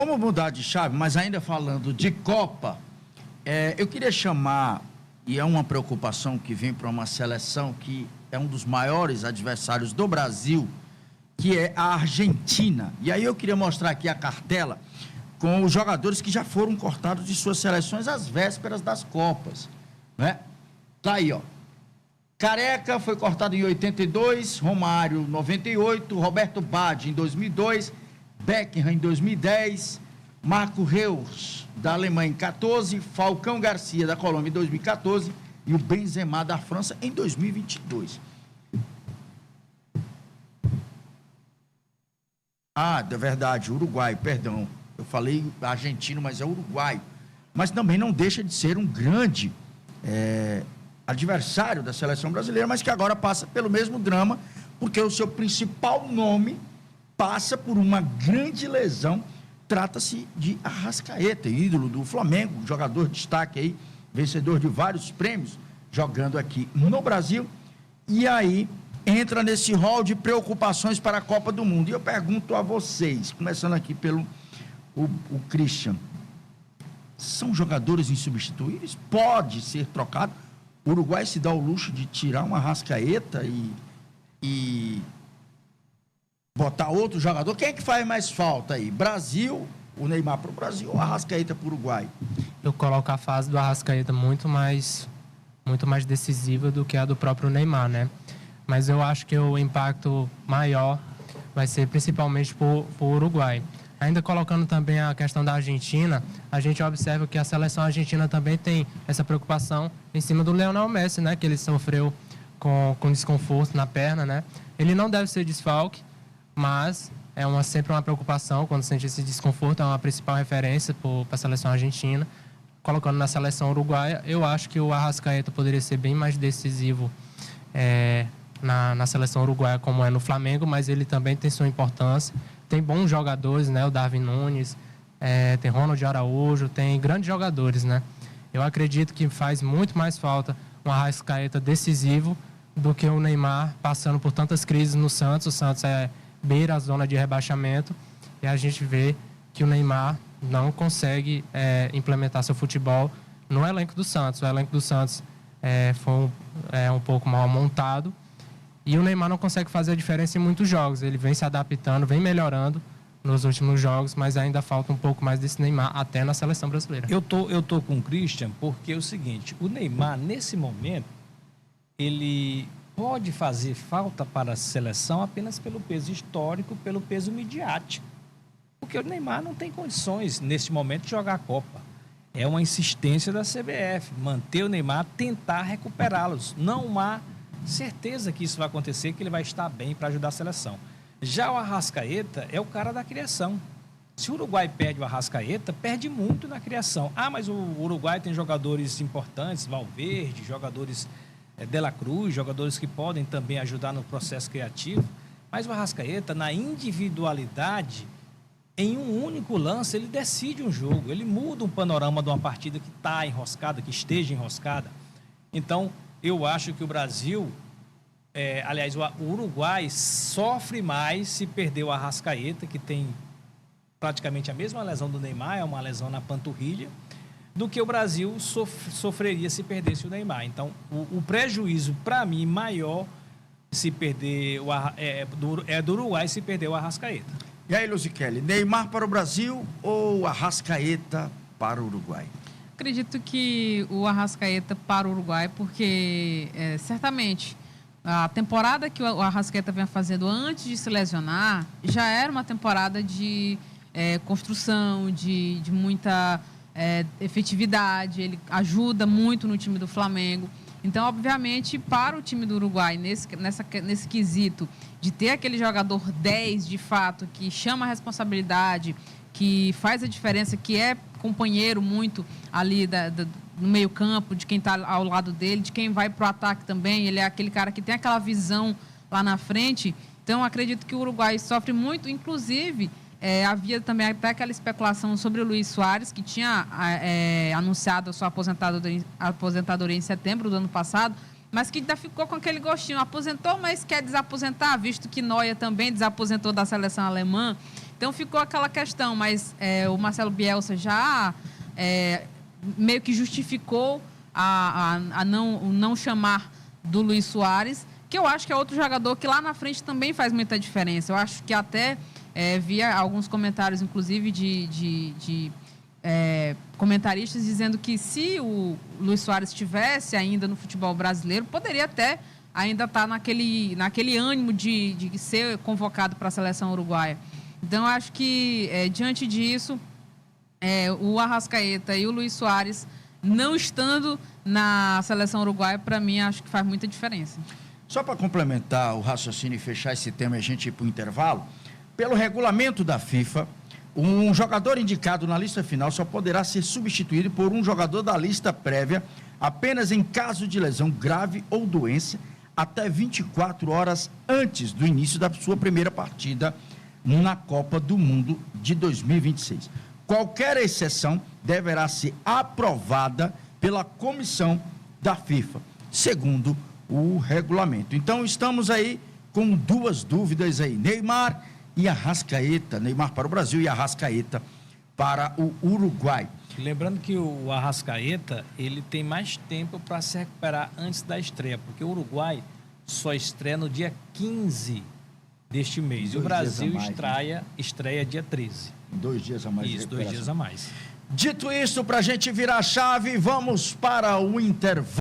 Vamos mudar de chave, mas ainda falando de Copa, eu queria chamar, e é uma preocupação que vem para uma seleção que é um dos maiores adversários do Brasil, que é a Argentina. E aí eu queria mostrar aqui a cartela com os jogadores que já foram cortados de suas seleções às vésperas das Copas, né? Tá aí, ó. Careca foi cortado em 82, Romário 98, Roberto Baggio em 2002, Beckham em 2010, Marco Reus da Alemanha em 14, Falcão Garcia da Colômbia em 2014 e o Benzema da França em 2022. Ah, é verdade, Uruguai, perdão. Eu falei argentino, mas é uruguaio. Mas também não deixa de ser um grande adversário da seleção brasileira, mas que agora passa pelo mesmo drama, porque o seu principal nome passa por uma grande lesão. Trata-se de Arrascaeta, ídolo do Flamengo, jogador de destaque aí, vencedor de vários prêmios, jogando aqui no Brasil, e aí entra nesse rol de preocupações para a Copa do Mundo. E eu pergunto a vocês, começando aqui pelo o Christian, são jogadores insubstituíveis? Pode ser trocado? O Uruguai se dá o luxo de tirar uma Arrascaeta e botar outro jogador? Quem é que faz mais falta aí? Brasil, o Neymar para o Brasil ou a Arrascaeta para o Uruguai? Eu coloco a fase do Arrascaeta muito mais decisiva do que a do próprio Neymar, né? Mas eu acho que o impacto maior vai ser principalmente para o Uruguai. Ainda colocando também a questão da Argentina, a gente observa que a seleção argentina também tem essa preocupação em cima do Lionel Messi, né? Que ele sofreu com desconforto na perna, né? Ele não deve ser desfalque, mas é sempre uma preocupação quando sente esse desconforto, é uma principal referência para a seleção argentina. Colocando na seleção uruguaia, eu acho que o Arrascaeta poderia ser bem mais decisivo na seleção uruguaia, como é no Flamengo, mas ele também tem sua importância. Tem bons jogadores, né? O Darwin Núñez, tem Ronald Araújo, tem grandes jogadores, né? Eu acredito que faz muito mais falta um Arrascaeta decisivo do que o Neymar passando por tantas crises no Santos. O Santos beira a zona de rebaixamento e a gente vê que o Neymar não consegue implementar seu futebol no elenco do Santos. O elenco do Santos foi um pouco mal montado e o Neymar não consegue fazer a diferença em muitos jogos. Ele vem se adaptando, vem melhorando nos últimos jogos, mas ainda falta um pouco mais desse Neymar até na seleção brasileira. Eu tô com o Christian porque é o seguinte, o Neymar nesse momento ele pode fazer falta para a seleção apenas pelo peso histórico, pelo peso midiático. Porque o Neymar não tem condições, neste momento, de jogar a Copa. É uma insistência da CBF, manter o Neymar, tentar recuperá-los. Não há certeza que isso vai acontecer, que ele vai estar bem para ajudar a seleção. Já o Arrascaeta é o cara da criação. Se o Uruguai perde o Arrascaeta, perde muito na criação. Ah, mas o Uruguai tem jogadores importantes, Valverde, jogadores De La Cruz, jogadores que podem também ajudar no processo criativo. Mas o Arrascaeta, na individualidade, em um único lance, ele decide um jogo. Ele muda um panorama de uma partida que está enroscada, que esteja enroscada. Então, eu acho que o Brasil, aliás, o Uruguai sofre mais se perder o Arrascaeta, que tem praticamente a mesma lesão do Neymar, é uma lesão na panturrilha, do que o Brasil sofreria se perdesse o Neymar. Então, o prejuízo, para mim, maior se perder do Uruguai se perder o Arrascaeta. E aí, Luziqueli, Neymar para o Brasil ou Arrascaeta para o Uruguai? Acredito que o Arrascaeta para o Uruguai, porque certamente a temporada que o Arrascaeta vem fazendo antes de se lesionar já era uma temporada de construção, de muita efetividade. Ele ajuda muito no time do Flamengo. Então, obviamente, para o time do Uruguai, nesse quesito de ter aquele jogador 10 de fato, que chama a responsabilidade, que faz a diferença, que é companheiro muito ali no meio campo, de quem está ao lado dele, de quem vai para o ataque também. Ele é aquele cara que tem aquela visão lá na frente. Então, acredito que o Uruguai sofre muito. Inclusive, havia também até aquela especulação sobre o Luis Soares, que tinha anunciado a sua aposentadoria em setembro do ano passado, mas que ainda ficou com aquele gostinho. Aposentou, mas quer desaposentar, visto que Neuer também desaposentou da seleção alemã. Então ficou aquela questão, mas o Marcelo Bielsa já meio que justificou a não chamar do Luis Soares, que eu acho que é outro jogador que lá na frente também faz muita diferença. Eu acho que até via alguns comentários, inclusive, de comentaristas dizendo que se o Luis Soares estivesse ainda no futebol brasileiro, poderia até ainda estar naquele ânimo de ser convocado para a seleção uruguaia. Então, eu acho que, diante disso, o Arrascaeta e o Luis Soares não estando na seleção uruguaia, para mim, acho que faz muita diferença. Só para complementar o raciocínio e fechar esse tema e a gente ir para o intervalo, pelo regulamento da FIFA, um jogador indicado na lista final só poderá ser substituído por um jogador da lista prévia apenas em caso de lesão grave ou doença até 24 horas antes do início da sua primeira partida na Copa do Mundo de 2026. Qualquer exceção deverá ser aprovada pela comissão da FIFA, segundo o regulamento. Então, estamos aí com duas dúvidas aí, Neymar e Arrascaeta, Neymar para o Brasil e Arrascaeta para o Uruguai. Lembrando que o Arrascaeta, ele tem mais tempo para se recuperar antes da estreia, porque o Uruguai só estreia no dia 15 deste mês. E o Brasil estreia dia 13. 2 dias a mais. Isso, 2 dias a mais. Dito isso, para a gente virar a chave, vamos para o intervalo.